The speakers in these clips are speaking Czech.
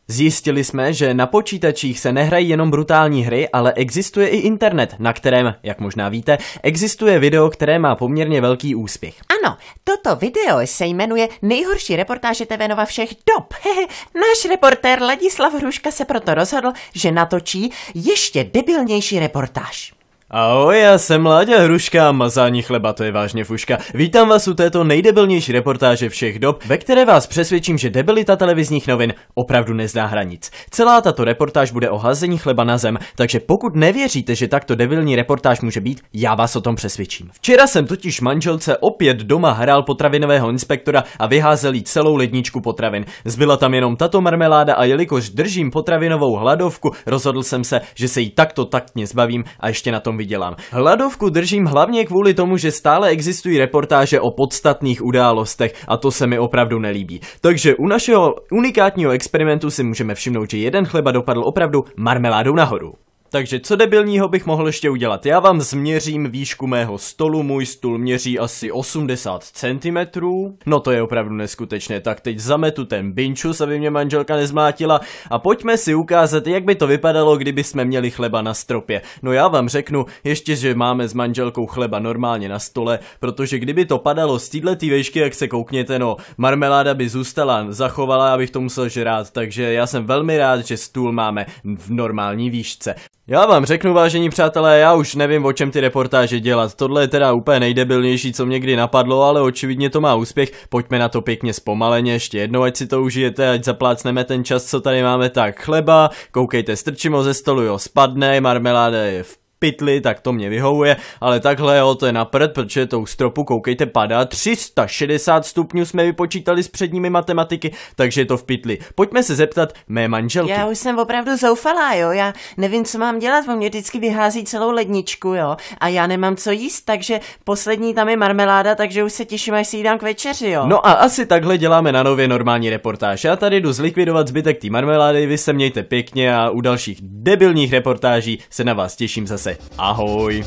Zjistili jsme, že na počítačích se nehrají jenom brutální hry, ale existuje i internet, na kterém, jak možná víte, existuje video, které má poměrně velký úspěch. Ano, toto video se jmenuje Nejhorší reportáže TV Nova všech dob. Náš reportér Ladislav Hruška se proto rozhodl, že natočí ještě debilnější reportáž. Ahoj, já jsem Láďa Hruška a mazání chleba, to je vážně fuška. Vítám vás u této nejdebilnější reportáže všech dob, ve které vás přesvědčím, že debilita televizních novin opravdu nezná hranic. Celá tato reportáž bude o házení chleba na zem, takže pokud nevěříte, že takto debilní reportáž může být, já vás o tom přesvědčím. Včera jsem totiž manželce opět doma hrál potravinového inspektora a vyházel jí celou ledničku potravin. Zbyla tam jenom tato marmeláda a jelikož držím potravinovou hladovku, rozhodl jsem se, že se jí takto taktně zbavím a ještě na tom vydělám. Hladovku držím hlavně kvůli tomu, že stále existují reportáže o podstatných událostech a to se mi opravdu nelíbí. Takže u našeho unikátního experimentu si můžeme všimnout, že jeden chleba dopadl opravdu marmeládou nahoru. Takže co debilního bych mohl ještě udělat? Já vám změřím výšku mého stolu, můj stůl měří asi 80 cm. No to je opravdu neskutečné, tak teď zametu ten binčus, aby mě manželka nezmátila a pojďme si ukázat, jak by to vypadalo, kdyby jsme měli chleba na stropě. No já vám řeknu, ještě že máme s manželkou chleba normálně na stole, protože kdyby to padalo z této výšky, jak se koukněte, no marmeláda by zůstala zachovala, abych to musel žrát, takže já jsem velmi rád, že stůl máme v normální výšce. Já vám řeknu, vážení přátelé, já už nevím, o čem ty reportáže dělat. Tohle je teda úplně nejdebilnější, co mě kdy napadlo, ale očividně to má úspěch. Pojďme na to pěkně zpomaleně, ještě jednou, ať si to užijete, ať zaplácneme ten čas, co tady máme. Tak chleba, koukejte, strčím ho ze stolu, jo, spadne, marmeláda je v pytli, tak to mě vyhovuje, ale takhle jo, to je na prd, protože to u stropu, koukejte, padá 360 stupňů jsme vypočítali s předními matematiky, takže je to v pytli. Pojďme se zeptat mé manželky. Já už jsem opravdu zoufalá, jo, já nevím, co mám dělat, on mě vždycky vyhází celou ledničku, jo, a já nemám co jíst, takže poslední tam je marmeláda, takže už se těším, až si jí dám k večeři, jo. No a asi takhle děláme na nově normální reportáž. Já tady jdu zlikvidovat zbytek té marmelády, vy se mějte pěkně a u dalších debilních reportáží se na vás těším zase. Ahoj.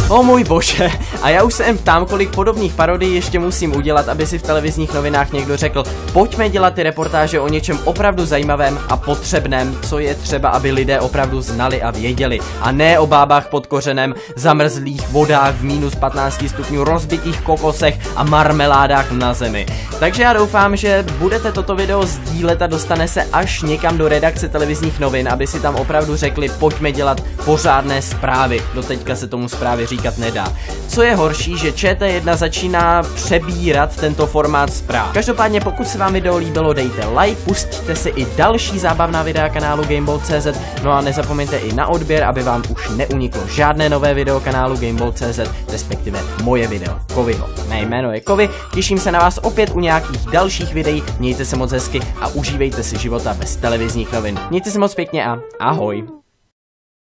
O můj bože, a já už se jen ptám, kolik podobných parodií ještě musím udělat, aby si v televizních novinách někdo řekl, pojďme dělat ty reportáže o něčem opravdu zajímavém a potřebném, co je třeba, aby lidé opravdu znali a věděli, a ne o bábách pod kořenem, zamrzlých vodách v minus 15 stupňů, rozbitých kokosech a marmeládách na zemi. Takže já doufám, že budete toto video sdílet a dostane se až někam do redakce televizních novin, aby si tam opravdu řekli, pojďme dělat pořádné zprávy. Doteďka se tomu zprávy říkat nedá. Co je horší, že ČT1 začíná přebírat tento formát zpráv. Každopádně pokud se vám video líbilo, dejte like, pustíte si i další zábavná videa kanálu Gameball.cz, no a nezapomeňte i na odběr, aby vám už neuniklo žádné nové video kanálu Gameball.cz, respektive moje video, Kovyho. Mé jméno je Kovy, těším se na vás opět u nějakých dalších videí, mějte se moc hezky a užívejte si života bez televizních novin. Mějte se moc pěkně a ahoj.